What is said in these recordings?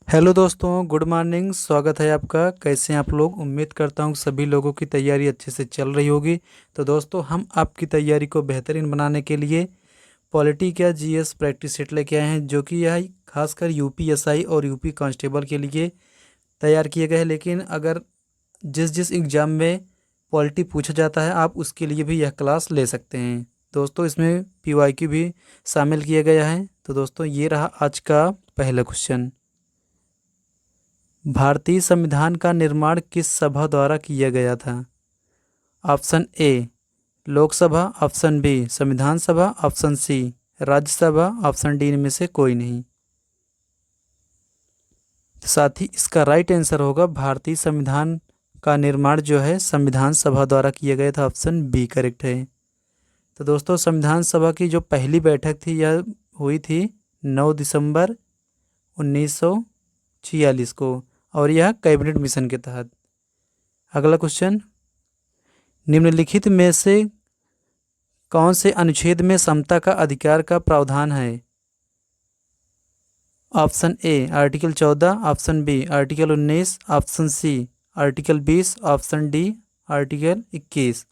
Hello दोस्तों, good morning. स्वागत है आपका। कैसे हैं आप लोग? उम्मीद करता हूँ सभी लोगों की तैयारी अच्छे से चल रही होगी। तो दोस्तों, हम आपकी तैयारी को बेहतरीन बनाने के लिए पॉलिटी का जीएस प्रैक्टिस सेट लेके आए हैं, जो कि यह खासकर यूपीएसआई और यूपी कांस्टेबल के लिए तैयार किए गए हैं। लेकिन अगर जिस जिस एग्ज़ाम में पॉलिटी पूछा जाता है, आप उसके लिए भी यह क्लास ले सकते हैं। दोस्तों, इसमें पीवाईक्यू भी शामिल किया गया है। तो दोस्तों, ये रहा आज का पहला क्वेश्चन। भारतीय संविधान का निर्माण किस सभा द्वारा किया गया था? Option A Lok Sabha, option B संविधान सभा, option C Rajya Sabha, option D इनमें से कोई नहीं। तो साथ ही इसका राइट आंसर होगा भारतीय संविधान का निर्माण जो है संविधान सभा द्वारा किया गया था। ऑप्शन बी करेक्ट है। तो दोस्तों, संविधान सभा की जो पहली बैठक थी यह हुई थी 9 दिसंबर 1946 को, और यह कैबिनेट मिशन के तहत। अगला क्वेश्चन, निम्नलिखित में से कौन से अनुच्छेद में समता का अधिकार का प्रावधान है? Option A article 14, option B article 19, option C article 20, option D article 21।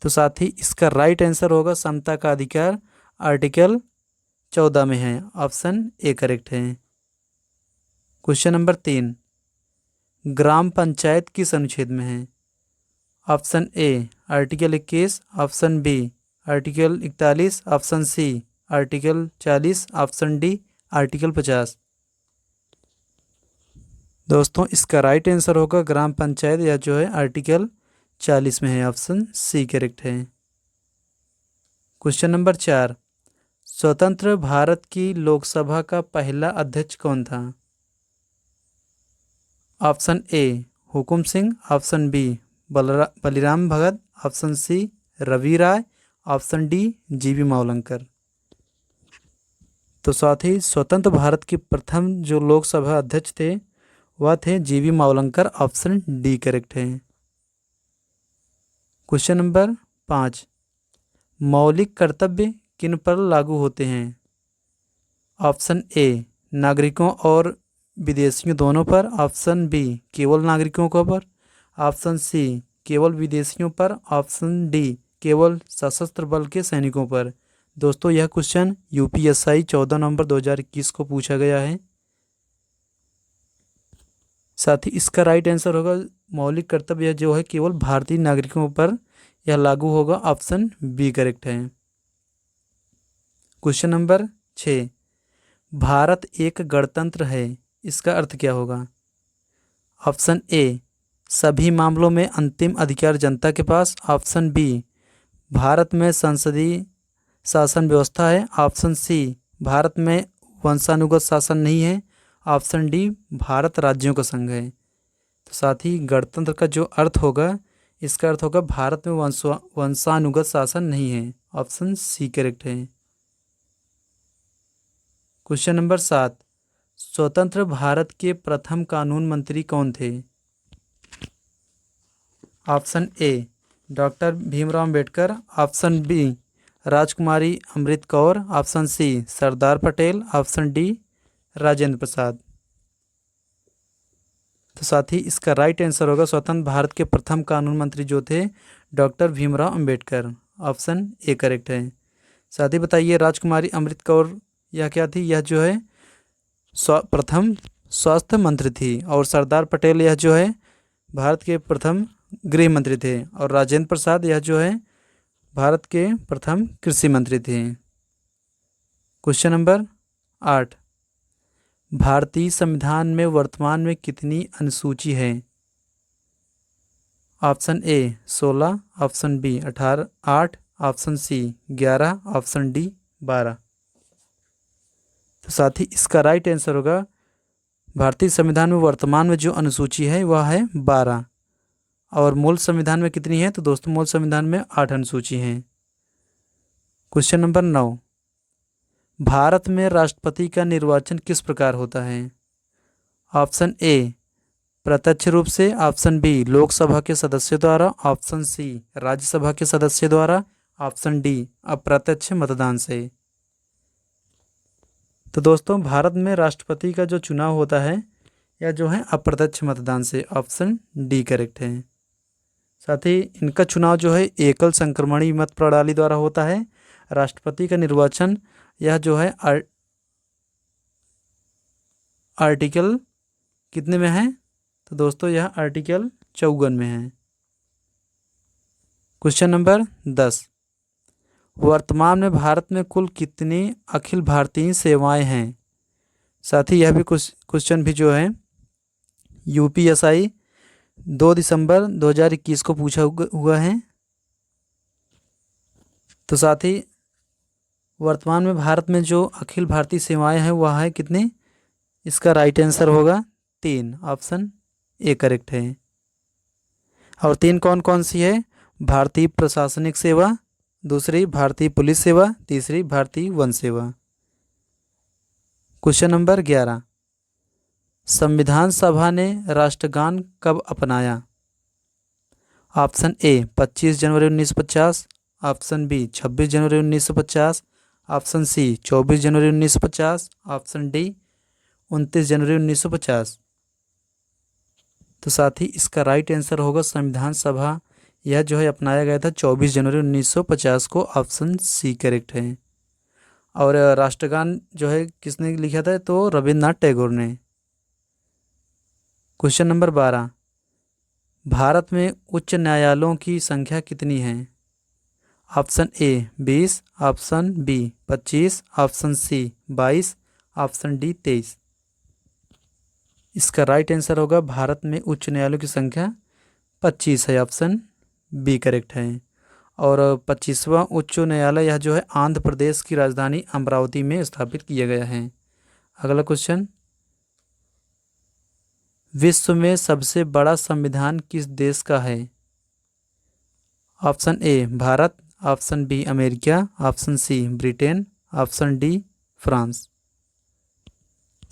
तो साथ ही इसका राइट आंसर होगा समता का अधिकार आर्टिकल 14 में है। ऑप्शन ए करेक्ट है। क्वेश्चन नंबर 3, ग्राम पंचायत किस अनुच्छेद में है? Option A article 21, option B article 41, option C article 40, option D article 50। दोस्तों, इसका राइट आंसर होगा ग्राम पंचायत, या जो है आर्टिकल 40 में है। ऑप्शन सी करेक्ट है। क्वेश्चन नंबर 4, स्वतंत्र भारत की लोकसभा का पहला अध्यक्ष कौन था? Option A Hukum Singh, option B Baliram Bhagat, option C Ravi Rai, option D G V Mavalankar. तो साथ ही स्वतंत्र भारत के प्रथम जो लोकसभा अध्यक्ष थे वह थे जीवी मावलंकर। ऑप्शन डी करेक्ट है। क्वेश्चन नंबर 5, मौलिक कर्तव्य किन पर लागू होते हैं? ऑप्शन ए नागरिकों और विदेशियों दोनों पर, ऑप्शन बी केवल नागरिकों को पर, ऑप्शन सी केवल विदेशियों पर, ऑप्शन डी केवल सशस्त्र बल के सैनिकों पर। दोस्तों, यह क्वेश्चन यूपीएसआई 14 नवंबर 2021 को पूछा गया है। साथ ही इसका राइट आंसर होगा मौलिक कर्तव्य जो है केवल भारतीय नागरिकों पर यह लागू होगा। ऑप्शन बी करेक्ट है। क्वेश्चन नंबर 6, भारत एक गणतंत्र है, इसका अर्थ क्या होगा? ऑप्शन ए सभी मामलों में अंतिम अधिकार जनता के पास, ऑप्शन बी भारत में संसदीय शासन व्यवस्था है, ऑप्शन सी भारत में वंशानुगत शासन नहीं है, ऑप्शन डी भारत राज्यों का संघ है। तो साथ ही गणतंत्र का जो अर्थ होगा, इसका अर्थ होगा भारत में वंशानुगत शासन नहीं है। ऑप्शन सी करेक्ट है। क्वेश्चन नंबर 7, स्वतंत्र भारत के प्रथम कानून मंत्री कौन थे? Option A doctor Bhimrao Ambedkar, option B Rajkumari Amrit Kaur, option C Sardar Patel, option D Rajendra Prasad. तो साथ ही इसका राइट आंसर होगा स्वतंत्र भारत के प्रथम कानून मंत्री जो थे doctor Bhimrao Ambedkar. Option A correct है। साथ ही बताइए, राजकुमारी अमृत कौर यह क्या थी? यह जो है प्रथम स्वास्थ्य मंत्री थी, और सरदार पटेल यह जो है भारत के प्रथम गृह मंत्री थे, और राजेंद्र प्रसाद यह जो है भारत के प्रथम कृषि मंत्री थे। क्वेश्चन नंबर 8, भारतीय संविधान में वर्तमान में कितनी अनुसूची है? Option A 16, option B 8, option C 11, option D 12। तो साथ ही इसका राइट आंसर होगा भारतीय संविधान में वर्तमान में जो अनुसूची है वह है 12, और मूल संविधान में कितनी है? तो दोस्तों, मूल संविधान में 8 अनुसूची हैं। क्वेश्चन नंबर 9, भारत में राष्ट्रपति का निर्वाचन किस प्रकार होता है? ऑप्शन ए प्रत्यक्ष रूप से, ऑप्शन बी लोकसभा के सदस्यों द्वारा, ऑप्शन सी राज्यसभा के सदस्य द्वारा, ऑप्शन डी अप्रत्यक्ष मतदान से। तो दोस्तों भारत में राष्ट्रपति का जो चुनाव होता है यह जो है अप्रत्यक्ष मतदान से, ऑप्शन डी करेक्ट है। साथ ही इनका चुनाव जो है एकल संक्रमणी मत प्रणाली द्वारा होता है। राष्ट्रपति का निर्वाचन यह जो है आर्टिकल कितने में है? तो दोस्तों यह आर्टिकल 54 में है। क्वेश्चन नंबर 10, वर्तमान में भारत में कुल कितनी अखिल भारतीय सेवाएं हैं? साथ ही यह भी क्वेश्चन भी जो है यूपीएसआई 2 दिसंबर 2021 को पूछा हुआ है। तो साथ ही वर्तमान में भारत में जो अखिल भारतीय सेवाएं हैं वह है कितनी? इसका राइट आंसर होगा 3, ऑप्शन ए करेक्ट है। और 3 कौन कौन सी है? भारतीय प्रशासनिक सेवा, दूसरी भारतीय पुलिस सेवा, तीसरी भारतीय वन सेवा। क्वेश्चन नंबर 11, संविधान सभा ने राष्ट्रगान कब अपनाया? ऑप्शन ए 25 जनवरी 1950, ऑप्शन बी 26 जनवरी 1950, ऑप्शन सी 24 जनवरी 1950, ऑप्शन डी 29 जनवरी 1950। तो साथ ही इसका राइट आंसर होगा संविधान सभा यह जो है अपनाया गया था 24 जनवरी 1950 को, ऑप्शन सी करेक्ट है। और राष्ट्रगान जो है किसने लिखा था? तो रविन्द्रनाथ टैगोर ने। क्वेश्चन नंबर 12, भारत में उच्च न्यायालयों की संख्या कितनी है? Option A 20, option B 25, option C 22, option D 23। इसका राइट आंसर होगा भारत में उच्च न्यायालयों की संख्या 25 है, ऑप्शन बी करेक्ट है। और 25वां उच्च न्यायालय यह जो है आंध्र प्रदेश की राजधानी अमरावती में स्थापित किया गया है। अगला क्वेश्चन, विश्व में सबसे बड़ा संविधान किस देश का है? Option A Bharat, option B America, option C Britain, option D France.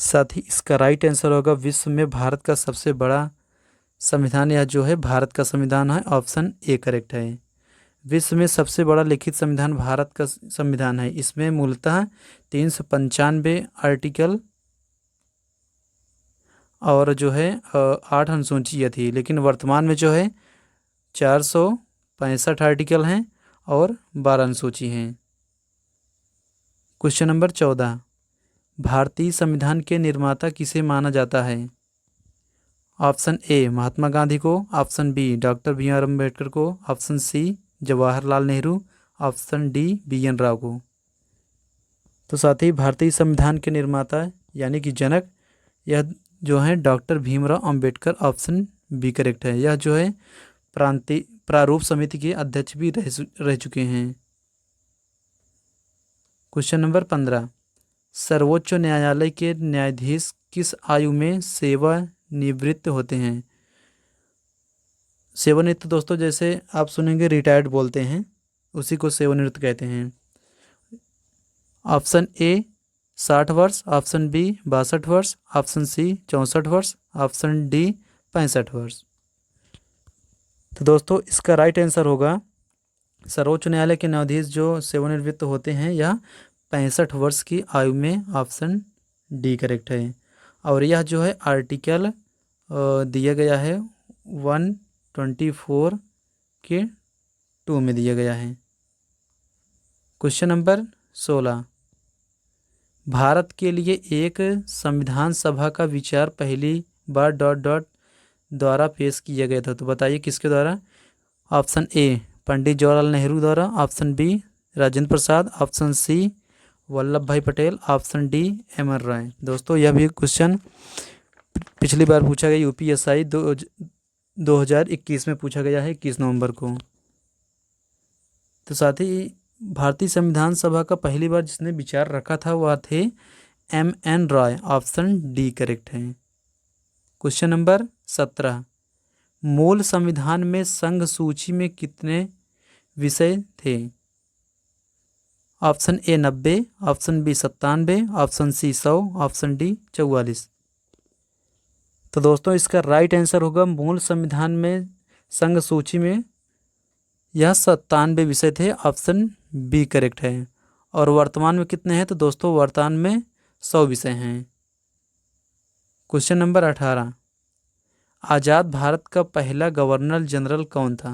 साथ ही इसका राइट आंसर होगा विश्व में भारत का सबसे बड़ा संविधान यह जो है भारत का संविधान है, ऑप्शन ए करेक्ट है। विश्व में सबसे बड़ा लिखित संविधान भारत का संविधान है। इसमें मूलतः 395 आर्टिकल और जो है 8 अनुसूचियाँ थी, लेकिन वर्तमान में जो है 465 आर्टिकल हैं और 12 अनुसूची हैं। क्वेश्चन नंबर 14, भारतीय संविधान के निर्माता किसे माना जाता है? ऑप्शन ए महात्मा गांधी को, option B doctor Bhimrao Ambedkar को, option C Jawaharlal Nehru, option D BN. Rau को। तो साथ ही भारतीय संविधान के निर्माता यानी कि जनक यह जो है doctor Bhimrao Ambedkar, option B correct है। यह जो है प्रारूप समिति के अध्यक्ष भी रह चुके हैं। क्वेश्चन नंबर 15, सर्वोच्च न्यायालय के न्यायाधीश किस आयु में सेवानिवृत्त होते हैं? सेवानिवृत्त दोस्तों जैसे आप सुनेंगे रिटायर्ड बोलते हैं, उसी को सेवानिवृत्त कहते हैं। ऑप्शन ए 60 वर्ष, ऑप्शन बी 62 वर्ष, ऑप्शन सी 64 वर्ष, ऑप्शन डी 65 वर्ष। तो दोस्तों इसका राइट आंसर होगा सर्वोच्च न्यायालय के न्यायाधीश जो सेवानिवृत्त होते हैं यह 65 वर्ष की आयु में, ऑप्शन डी करेक्ट है। और यह जो है आर्टिकल दिया गया है 124 के 2 में दिया गया है। क्वेश्चन नंबर 16, भारत के लिए एक संविधान सभा का विचार पहली बार द्वारा पेश किया गया था, तो बताइए किसके द्वारा? ऑप्शन ए पंडित जवाहरलाल नेहरू द्वारा, option B Rajendra Prasad, option सी वल्लभ भाई पटेल, ऑप्शन डी एम.एन. राय। दोस्तों यह भी क्वेश्चन पिछली बार पूछा गया यूपीएसआई 2021 में पूछा गया है 21 नवंबर को। तो साथ ही भारतीय संविधान सभा का पहली बार जिसने विचार रखा था वह थे M.N.. Roy, option D correct है। क्वेश्चन नंबर 17, मूल संविधान में संघ सूची में कितने विषय थे? Option A 90, option B 97, option C 100, option D 44। तो दोस्तों इसका राइट आंसर होगा मूल संविधान में संघ सूची में यह 97 विषय थे, ऑप्शन बी करेक्ट है। और वर्तमान में कितने हैं? तो दोस्तों वर्तमान में 100 विषय हैं। क्वेश्चन नंबर 18, आज़ाद भारत का पहला गवर्नर जनरल कौन था?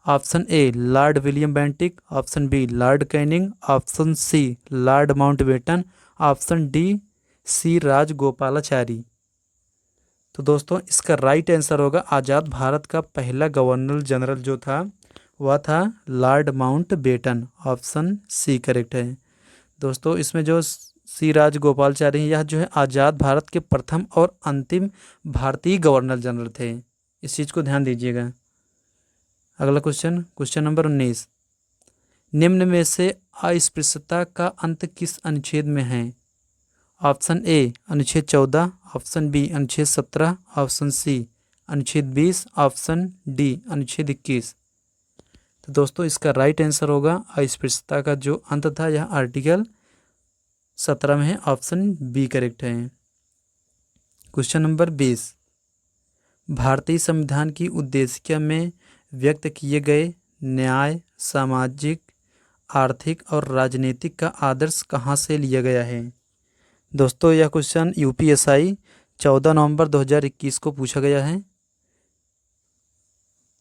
Option A Lord William Bentinck, option B Lord Canning, option C Lord Mountbatten, option D C Rajagopalachari. तो दोस्तों इसका राइट आंसर होगा आज़ाद भारत का पहला गवर्नर जनरल जो था वह था lord Mountbatten. Option C correct है। दोस्तों इसमें जो सी राजगोपालाचारी हैं, यह जो है आज़ाद भारत के प्रथम और अंतिम भारतीय गवर्नर जनरल थे। इस चीज़ को ध्यान दीजिएगा। अगला क्वेश्चन, क्वेश्चन नंबर 19, निम्न में से अस्पृश्यता का अंत किस अनुच्छेद में है? ऑप्शन ए अनुच्छेद 14, ऑप्शन बी अनुच्छेद 17, ऑप्शन सी अनुच्छेद 20, ऑप्शन डी अनुच्छेद 21। तो दोस्तों इसका राइट आंसर होगा अस्पृश्यता का जो अंत था यह आर्टिकल 17 में है। ऑप्शन बी करेक्ट है। क्वेश्चन नंबर 20, भारतीय संविधान की उद्देशिका में व्यक्त किए गए न्याय, सामाजिक, आर्थिक और राजनीतिक का आदर्श कहाँ से लिया गया है? दोस्तों यह क्वेश्चन यूपीएसआई 14 नवंबर 2021 को पूछा गया है।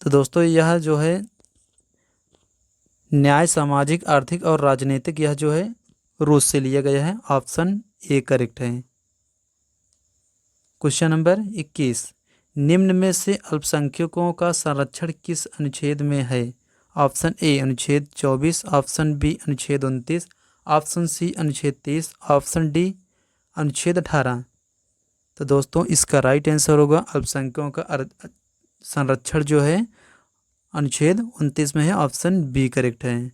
तो दोस्तों यह जो है न्याय, सामाजिक, आर्थिक और राजनीतिक यह जो है रूस से लिया गया है। ऑप्शन ए करेक्ट है। क्वेश्चन नंबर 21, निम्न में से अल्पसंख्यकों का संरक्षण किस अनुच्छेद में है? ऑप्शन ए अनुच्छेद 24, ऑप्शन बी अनुच्छेद 29, ऑप्शन सी अनुच्छेद 30, ऑप्शन डी अनुच्छेद 18। तो दोस्तों इसका राइट आंसर होगा अल्पसंख्यकों का संरक्षण जो है अनुच्छेद 29 में है। ऑप्शन बी करेक्ट है।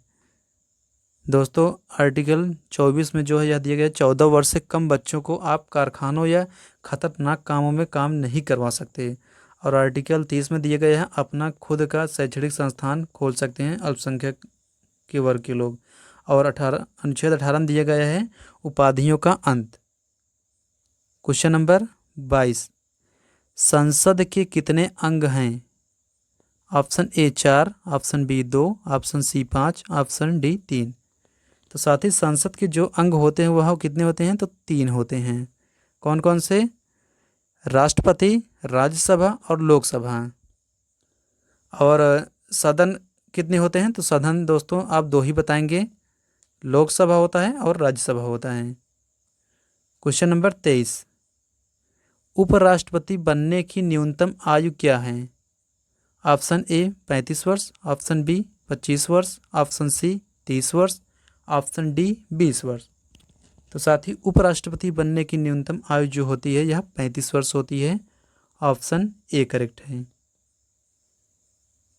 दोस्तों आर्टिकल 24 में जो है यह दिया गया 14 वर्ष से कम बच्चों को आप कारखानों या खतरनाक कामों में काम नहीं करवा सकते। और आर्टिकल 30 में दिया गया है अपना खुद का शैक्षणिक संस्थान खोल सकते हैं अल्पसंख्यक के वर्ग के लोग। और अनुच्छेद 18 में दिया गया है उपाधियों का अंत। क्वेश्चन नंबर 22, संसद के कितने अंग हैं? Option A 4, option B 2, option C 5, option D 3। तो साथ ही संसद के जो अंग होते हैं वह कितने होते हैं? तो 3 होते हैं। कौन कौन से? राष्ट्रपति, राज्यसभा और लोकसभा। और सदन कितने होते हैं? तो सदन दोस्तों आप 2 ही बताएंगे, लोकसभा होता है और राज्यसभा होता है। क्वेश्चन नंबर 23, उपराष्ट्रपति बनने की न्यूनतम आयु क्या है? ऑप्शन ए 35 वर्ष, ऑप्शन बी 25 वर्ष, ऑप्शन सी 30 वर्ष, ऑप्शन डी 20 वर्ष। तो साथ ही उपराष्ट्रपति बनने की न्यूनतम आयु जो होती है यह 35 वर्ष होती है। ऑप्शन ए करेक्ट है।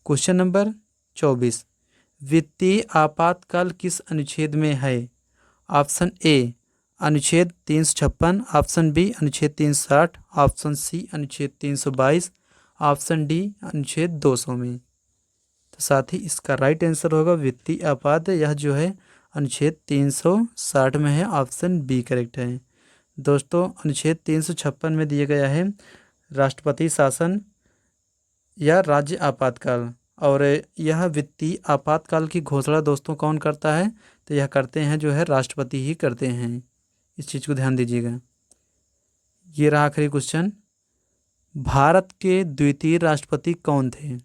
क्वेश्चन नंबर 24, वित्तीय आपातकाल किस अनुच्छेद में है? ऑप्शन ए अनुच्छेद 356, ऑप्शन बी अनुच्छेद 360, ऑप्शन सी अनुच्छेद 322, ऑप्शन डी अनुच्छेद 200 में। तो साथ ही इसका राइट आंसर होगा वित्तीय आपात, यह जो है अनुच्छेद 360 में है। ऑप्शन बी करेक्ट है। दोस्तों अनुच्छेद 356 में दिया गया है राष्ट्रपति शासन या राज्य आपातकाल। और यह वित्तीय आपातकाल की घोषणा दोस्तों कौन करता है? तो यह करते हैं जो है राष्ट्रपति ही करते हैं। इस चीज़ को ध्यान दीजिएगा। ये रहा आखिरी क्वेश्चन, भारत के द्वितीय राष्ट्रपति कौन थे?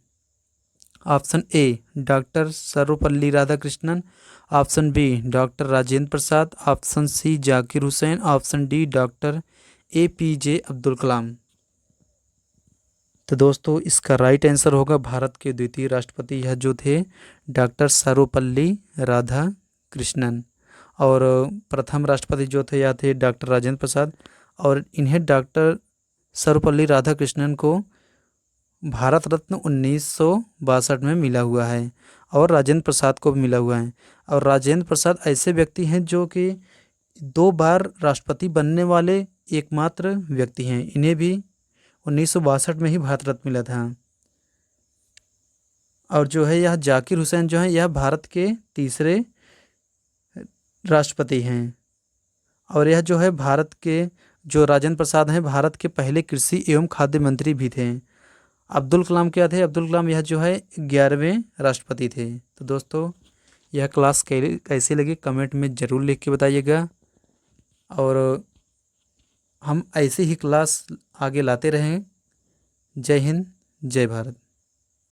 Option A doctor Sarvepalli Radhakrishnan, option B doctor Rajendra Prasad, option C Zakir Hussain, option D doctor APJ Abdul Kalam. तो दोस्तों इसका राइट आंसर होगा भारत के द्वितीय राष्ट्रपति यह जो थे डॉक्टर सर्वपल्ली राधाकृष्णन। और प्रथम राष्ट्रपति जो थे यह थे डॉक्टर राजेंद्र प्रसाद। और इन्हें डॉक्टर सर्वपल्ली राधाकृष्णन को भारत रत्न 1962 में मिला हुआ है और राजेंद्र प्रसाद को भी मिला हुआ है। और राजेंद्र प्रसाद ऐसे व्यक्ति हैं जो कि 2 बार राष्ट्रपति बनने वाले एकमात्र व्यक्ति हैं। इन्हें भी 1962 में ही भारत रत्न मिला था। और जो है यह जाकिर हुसैन जो है यह भारत के तीसरे राष्ट्रपति हैं। और यह जो है भारत के जो राजेंद्र प्रसाद हैं भारत के पहले कृषि एवं खाद्य मंत्री भी थे। अब्दुल कलाम क्या थे? अब्दुल कलाम यह जो है 11वें राष्ट्रपति थे। तो दोस्तों यह क्लास कैसी लगी कमेंट में ज़रूर लिख के बताइएगा। और हम ऐसे ही क्लास आगे लाते रहें। जय हिंद, जय भारत।